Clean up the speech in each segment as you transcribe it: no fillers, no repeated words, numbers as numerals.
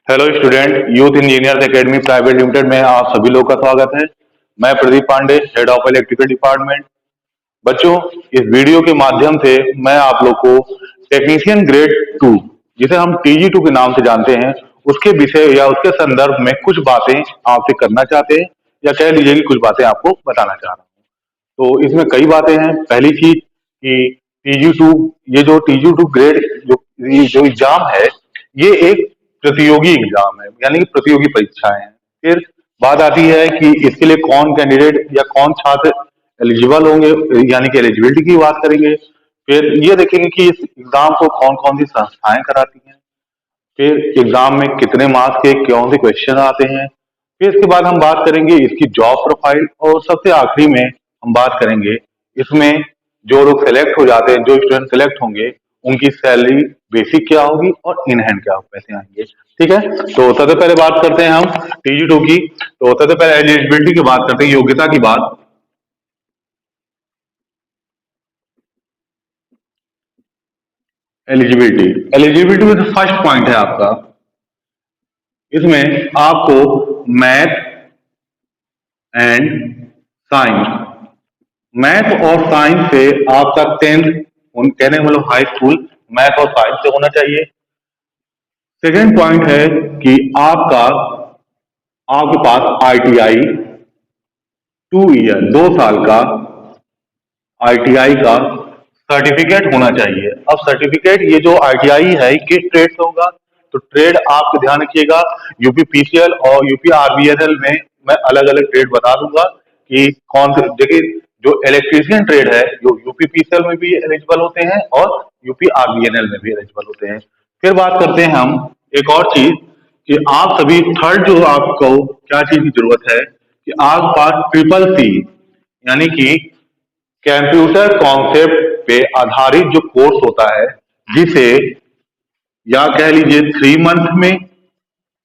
Hello student, youth engineers academy private limited में आप सभी लोग का स्वागत है। मैं Pradeep Pandey, head of electrical department. बच्चों, इस वीडियो के माध्यम से मैं आप लोग को टेक्नीशियन ग्रेड 2, जिसे हम TG2 के नाम से जानते हैं, उसके विषय या उसके संदर्भ में कुछ बातें आपसे करना चाहते हैं, या कह लीजिए कि कुछ बातें आपको बताना चाह रहा हूँ। तो इसमें कई बातें हैं। पहली चीज कि TG2, ये जो TG2 ग्रेड जो एग्जाम है, ये एक प्रतियोगी एग्जाम है, यानी कि प्रतियोगी परीक्षाएं हैं। फिर बात आती है कि इसके लिए कौन कैंडिडेट या कौन छात्र एलिजिबल होंगे, यानी कि एलिजिबिलिटी की बात करेंगे। फिर ये देखेंगे कि इस एग्जाम को कौन कौन सी संस्थाएं कराती हैं। फिर एग्जाम में कितने मार्क्स के कौन से क्वेश्चन आते हैं। फिर इसके बाद हम बात करेंगे इसकी जॉब प्रोफाइल, और सबसे आखिरी में हम बात करेंगे इसमें जो लोग सेलेक्ट हो जाते हैं, जो स्टूडेंट सेलेक्ट होंगे, उनकी सैलरी बेसिक क्या होगी और इन हैंड क्या पैसे आएंगे। ठीक है, तो सबसे पहले बात करते हैं हम TG2 की। तो सबसे पहले एलिजिबिलिटी की बात करते हैं, योग्यता की बात। एलिजिबिलिटी एलिजिबिलिटी में जो फर्स्ट पॉइंट है आपका, इसमें आपको मैथ एंड साइंस, मैथ और साइंस से आपका 10th, कहने का मतलब हाई स्कूल मैथ और साइंस से होना चाहिए। सेकेंड पॉइंट है कि आपके पास ITI 2 ईयर 2 साल का ITI का सर्टिफिकेट होना चाहिए। अब सर्टिफिकेट, ये जो ITI है किस ट्रेड से होगा, तो ट्रेड आप ध्यान रखिएगा, UPPCL और UPRVNL में मैं अलग अलग ट्रेड बता दूंगा कि कौन से। देखिए, जो इलेक्ट्रीशियन ट्रेड है, जो UPPCL में भी एलिजिबल होते हैं और UPRVNL में भी एलिजिबल होते हैं। फिर बात करते हैं हम एक और चीज कि आप सभी थर्ड, जो आपको क्या चीज की जरूरत है कि आपके पास CCC, यानी कि कंप्यूटर कॉन्सेप्ट पे आधारित जो कोर्स होता है, जिसे या कह लीजिए 3 मंथ में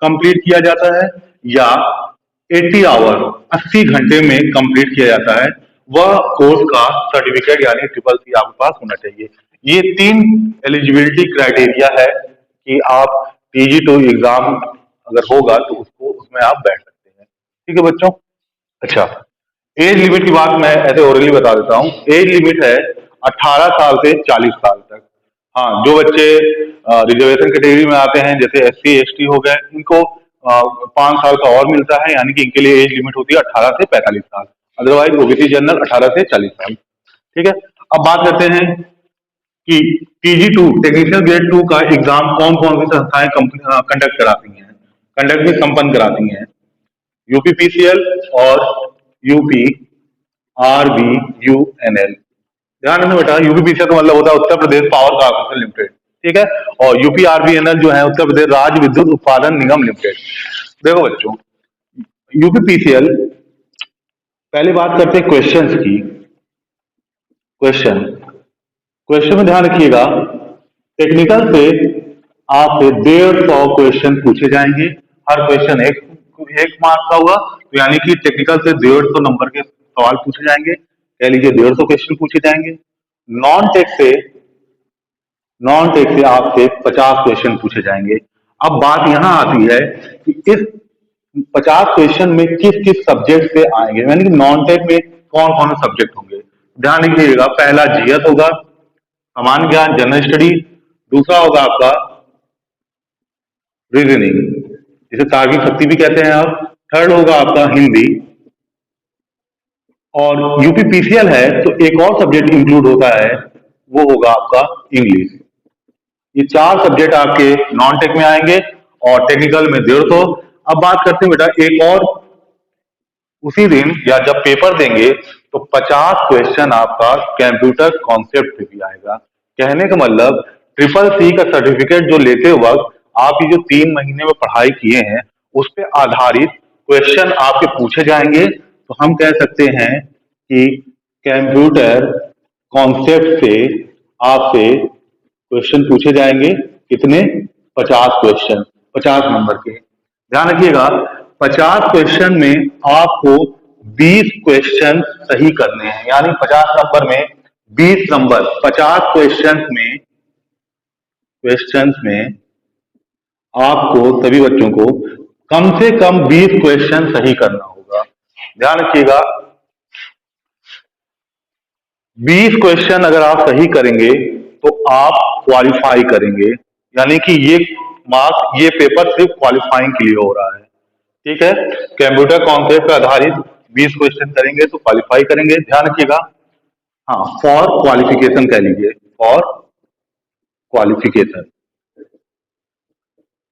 कंप्लीट किया जाता है, या 80 आवर 80 घंटे में कंप्लीट किया जाता है, वह कोर्स का सर्टिफिकेट यानी CCC आपके पास होना चाहिए। ये 3 एलिजिबिलिटी क्राइटेरिया है कि आप TG2 एग्जाम अगर होगा तो उसको उसमें आप बैठ सकते हैं। ठीक है बच्चों। अच्छा, एज लिमिट की बात मैं ऐसे ओरली बता देता हूँ। एज लिमिट है 18 साल से 40 साल तक। हाँ, जो बच्चे रिजर्वेशन कैटेगरी में आते हैं, जैसे SC ST हो गए, इनको 5 साल का और मिलता है, यानी कि इनके लिए एज लिमिट होती है 18 से 45 साल। अदरवाइज OBC जनरल 18 से 40 साल। ठीक है। अब बात करते हैं कि TG2 टेक्निशियल ग्रेड 2 का एग्जाम कौन कौन सी संस्थाएं कंडक्ट कराती हैं, कंडक्ट भी संपन्न कराती हैं। UPPCL और UPRVUNL। ध्यान रखना बेटा, UPPCL का मतलब होता है Uttar Pradesh power corporation limited. ठीक है। और UPRVNL जो है उत्तर प्रदेश राज्य विद्युत उत्पादन निगम लिमिटेड। देखो बच्चों, UPPCL, पहले बात करते हैं क्वेश्चंस की। क्वेश्चन क्वेश्चन में ध्यान रखिएगा, टेक्निकल से आपसे 150 क्वेश्चन पूछे जाएंगे। हर क्वेश्चन एक एक मार्क्स का होगा, तो यानी कि टेक्निकल से 150 नंबर के सवाल पूछे जाएंगे। कह लीजिए 150 क्वेश्चन पूछे जाएंगे। नॉन टेक से नॉन टेक से आपसे 50 क्वेश्चन पूछे जाएंगे। अब बात यहां आती है कि इस 50 क्वेश्चन में किस किस सब्जेक्ट से आएंगे, यानी कि नॉन टेक में कौन कौन से सब्जेक्ट होंगे। ध्यान रखिएगा, पहला GS होगा, सामान्य ज्ञान जनरल स्टडी। दूसरा होगा आपका रीजनिंग, जिसे तार्किक शक्ति भी कहते हैं आप। थर्ड होगा आपका हिंदी। और UPPCL है तो एक और सब्जेक्ट इंक्लूड होता है, वो होगा आपका इंग्लिश। ये 4 सब्जेक्ट आपके नॉन टेक में आएंगे और टेक्निकल में 150। अब बात करते हैं बेटा एक और, उसी दिन या जब पेपर देंगे तो 50 क्वेश्चन आपका कंप्यूटर कॉन्सेप्ट पे भी आएगा। कहने का मतलब CCC का सर्टिफिकेट जो लेते वक्त आप ये जो 3 महीने में पढ़ाई किए हैं, उस पर आधारित क्वेश्चन आपके पूछे जाएंगे। तो हम कह सकते हैं कि कंप्यूटर कॉन्सेप्ट से आपसे क्वेश्चन पूछे जाएंगे। कितने? 50 क्वेश्चन, 50 नंबर के। ध्यान रखिएगा, 50 क्वेश्चन में आपको 20 क्वेश्चन सही करने हैं, यानी 50 नंबर में 20 नंबर। 50 क्वेश्चन में आपको सभी बच्चों को कम से कम 20 क्वेश्चन सही करना होगा। ध्यान रखिएगा, 20 क्वेश्चन अगर आप सही करेंगे तो आप क्वालिफाई करेंगे, यानी कि ये मार्क्स, ये पेपर सिर्फ क्वालिफाइंग के लिए हो रहा है। ठीक है, कंप्यूटर कॉन्सेप्ट पर आधारित 20 क्वेश्चन करेंगे तो क्वालिफाई करेंगे। ध्यान रखिएगा, हाँ, फॉर क्वालिफिकेशन कह लीजिए, फॉर क्वालिफिकेशन।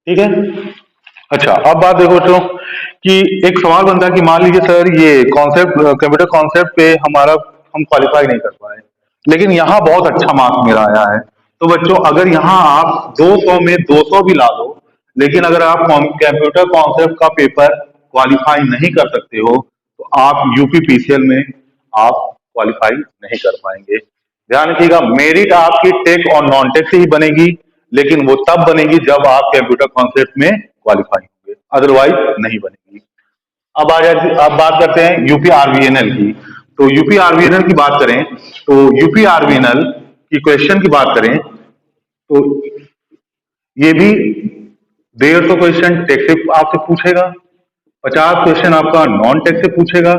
ठीक है। अच्छा, अब बात देखो बच्चों कि एक सवाल बनता है कि मान लीजिए सर ये कॉन्सेप्ट, कंप्यूटर कॉन्सेप्ट पे हमारा हम क्वालिफाई नहीं कर पाए, लेकिन यहाँ बहुत अच्छा मार्क्स मेरा आया है। तो बच्चों अगर यहाँ आप 200 में 200 भी ला दो, लेकिन अगर आप कंप्यूटर कॉन्सेप्ट का पेपर क्वालिफाई नहीं कर सकते हो तो आप यूपी पीसीएल में आप क्वालिफाई नहीं कर पाएंगे। ध्यान रखिएगा, मेरिट आपकी टेक और नॉन टेक से ही बनेगी, लेकिन वो तब बनेगी जब आप कंप्यूटर कॉन्सेप्ट में क्वालिफाई होंगे, अदरवाइज नहीं बनेगी। अब बात करते हैं यूपी आरवीएनएल की। तो यूपी आरवीएनएल की बात करें तो यूपी आरवीएनएल की क्वेश्चन की बात करें तो ये भी 150 क्वेश्चन टेक से आपसे पूछेगा, 50 क्वेश्चन आपका नॉन टेक से पूछेगा।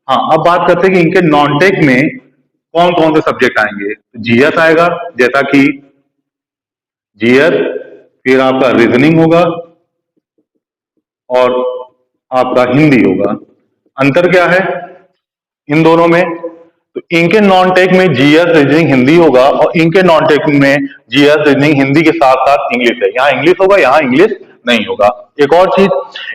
हाँ, अब बात करते हैं कि इनके नॉन टेक में कौन कौन से सब्जेक्ट आएंगे। जीएस आएगा, जैसा कि जीएस, फिर आपका रीजनिंग होगा और आपका हिंदी होगा। अंतर क्या है इन दोनों में? तो इनके नॉन टेक में जीएस रीजनिंग हिंदी होगा और इनके नॉन टेक में जीएस रीजनिंग हिंदी के साथ साथ इंग्लिश है। यहाँ इंग्लिश होगा, यहाँ इंग्लिश नहीं होगा। एक और चीज,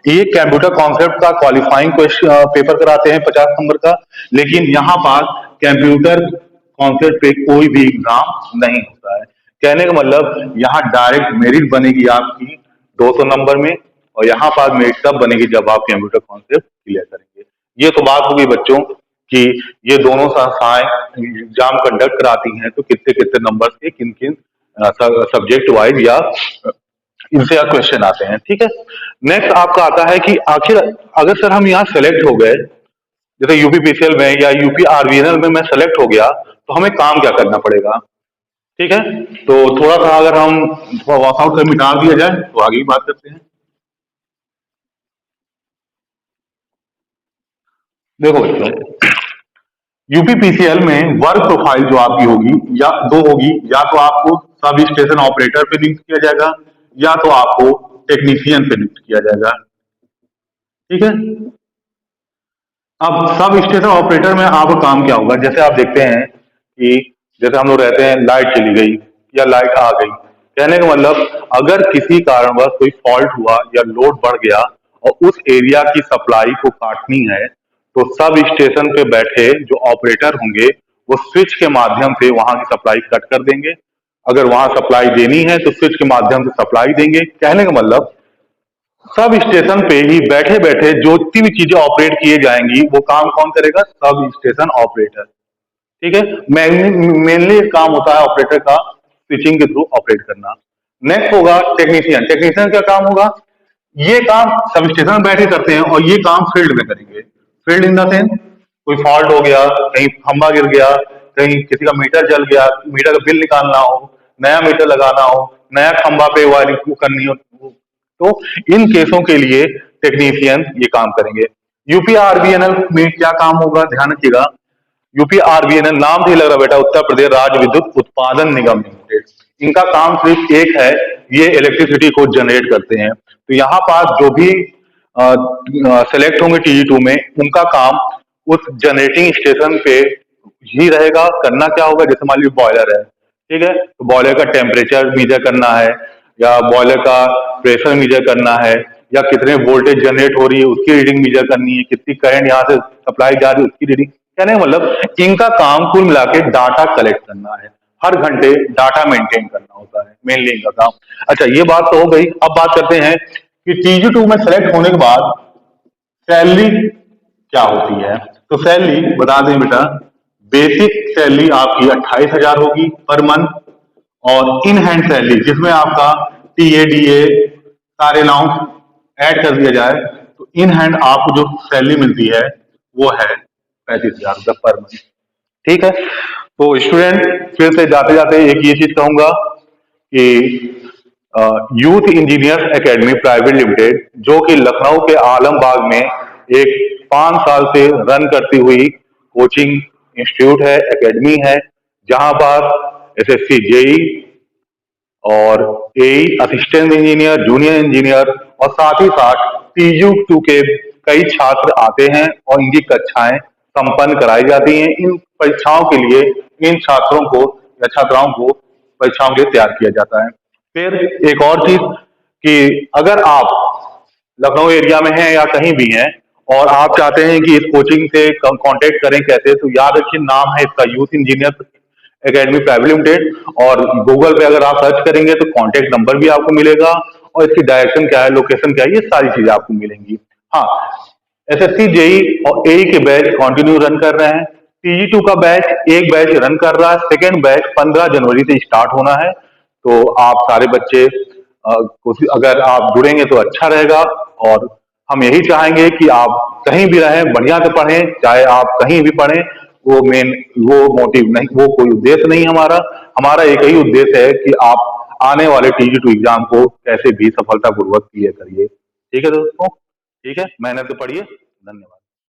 ये कंप्यूटर कॉन्सेप्ट का क्वालिफाइंग क्वेश्चन पेपर कराते हैं 50 नंबर का, लेकिन यहाँ पर कंप्यूटर कॉन्सेप्ट पे कोई भी एग्जाम नहीं होता है। कहने का मतलब यहाँ डायरेक्ट मेरिट बनेगी आपकी 200 नंबर में, और यहाँ पर मेरिट तब बनेगी जब आप कंप्यूटर कॉन्सेप्ट क्लियर करेंगे। ये तो बात होगी बच्चों कि ये दोनों संस्थाएं एग्जाम कंडक्ट कराती हैं, तो कितने कितने नंबर के किन किन सब्जेक्ट वाइज या इनसे क्वेश्चन आते हैं। ठीक है, नेक्स्ट आपका आता है कि आखिर अगर सर हम यहाँ सेलेक्ट हो गए, जैसे यूपी पीसीएल में या यूपी आरवीएनएल में मैं सेलेक्ट हो गया, तो हमें काम क्या करना पड़ेगा। ठीक है, तो थोड़ा सा अगर हम वॉकआउट कर मिटा दिया जाए तो आगे की बात करते हैं। देखो बच्चों, यूपी पीसीएल में वर्क प्रोफाइल जो आपकी होगी या दो होगी, या तो आपको सब स्टेशन ऑपरेटर पे नियुक्त किया जाएगा या तो आपको टेक्नीशियन पे नियुक्त किया जाएगा। ठीक है, अब सब स्टेशन ऑपरेटर में आपका काम क्या होगा? जैसे आप देखते हैं कि जैसे हम लोग रहते हैं, लाइट चली गई या लाइट आ गई, कहने का मतलब अगर किसी कारणवश कोई फॉल्ट हुआ या लोड बढ़ गया और उस एरिया की सप्लाई को काटनी है, तो सब स्टेशन पे बैठे जो ऑपरेटर होंगे वो स्विच के माध्यम से वहां की सप्लाई कट कर देंगे। अगर वहां सप्लाई देनी है तो स्विच के माध्यम से सप्लाई देंगे। कहने का मतलब सब स्टेशन पे ही बैठे बैठे जो जितनी भी चीजें ऑपरेट किए जाएंगी वो काम कौन करेगा? Sub station operator. ठीक है, मेनली काम होता है ऑपरेटर का स्विचिंग के थ्रू ऑपरेट करना। नेक्स्ट होगा टेक्नीशियन। टेक्नीशियन का काम होगा, ये काम सब स्टेशन बैठे करते हैं और ये काम फील्ड में करेंगे। फील्ड इन द सेंस कोई फॉल्ट हो गया, कहीं खंबा गिर गया, कहीं किसी का मीटर जल गया, मीटर का बिल निकालना हो, नया मीटर लगाना हो, नया खंबा पे वायरिंग करनी हो, तो इन केसों के लिए टेक्नीशियन ये काम करेंगे। यूपी आरबीएनएल में क्या काम होगा? ध्यान रखिएगा, यूपी आरबीएनएल नाम से ही लग रहा बेटा, उत्तर प्रदेश राज्य विद्युत उत्पादन निगम लिमिटेड। इनका काम सिर्फ एक है, ये इलेक्ट्रिसिटी को जनरेट करते हैं। तो यहाँ पर जो भी सेलेक्ट होंगे टीजी2 में, उनका काम उस जनरेटिंग स्टेशन पे ही रहेगा। करना क्या होगा? जैसे मान लीजिए बॉयलर है, ठीक है, तो बॉयलर का टेम्परेचर मीजर करना है, या बॉयलर का प्रेशर मीजर करना है, या कितने वोल्टेज जनरेट हो रही है उसकी रीडिंग मीजर करनी है, कितनी करंट यहाँ से सप्लाई जा रही है उसकी रीडिंग। कहने का मतलब इनका काम कुल मिला के डाटा कलेक्ट करना है, हर घंटे डाटा मेंटेन करना होता है, मेनली इनका काम। अच्छा, ये बात तो हो गई। अब बात करते हैं कि टीजी2 में सेलेक्ट होने के बाद सैलरी क्या होती है। तो सैलरी बता दें बेटा, बेसिक सैलरी आपकी 28,000 होगी पर मंथ, और इन हैंड सैलरी जिसमें आपका टीएडीए सारे अलाउंस ऐड कर दिया जाए, तो इन हैंड आपको जो सैलरी मिलती है वो है 35,000 रुपये पर मंथ। ठीक है, तो स्टूडेंट फिर से जाते जाते एक ये चीज कहूंगा कि youth engineers academy private limited, जो कि लखनऊ के आलमबाग में एक 5 साल से रन करती हुई कोचिंग इंस्टीट्यूट है, एकेडमी है, जहां पर एसएससी जेई और एई, असिस्टेंट इंजीनियर, जूनियर इंजीनियर और साथ ही साथ PU2 के कई छात्र आते हैं और इनकी कक्षाएं संपन्न कराई जाती हैं। इन परीक्षाओं के लिए इन छात्रों को या छात्राओं को परीक्षाओं के लिए तैयार किया जाता है। फिर एक और चीज कि अगर आप लखनऊ एरिया में हैं या कहीं भी हैं और आप चाहते हैं कि इस कोचिंग से कांटेक्ट करें कैसे, तो याद रखिए नाम है इसका youth engineer academy private limited, और गूगल पे अगर आप सर्च करेंगे तो कांटेक्ट नंबर भी आपको मिलेगा और इसकी डायरेक्शन क्या है, लोकेशन क्या है, ये सारी चीजें आपको मिलेंगी। हाँ, एसएससी जेई और एई के बैच कंटिन्यू रन कर रहे हैं। PG2 का बैच एक बैच रन कर रहा है, सेकेंड बैच 15 जनवरी से स्टार्ट होना है। तो आप सारे बच्चे अगर आप जुड़ेंगे तो अच्छा रहेगा। और हम यही चाहेंगे कि आप कहीं भी रहें बढ़िया से पढ़ें, चाहे आप कहीं भी पढ़ें, वो मेन वो मोटिव नहीं, वो कोई उद्देश्य नहीं हमारा। हमारा एक ही उद्देश्य है कि आप आने वाले TG2 एग्जाम को कैसे भी सफलतापूर्वक क्लियर करिए। ठीक है दोस्तों, ठीक है, मेहनत से पढ़िए। धन्यवाद।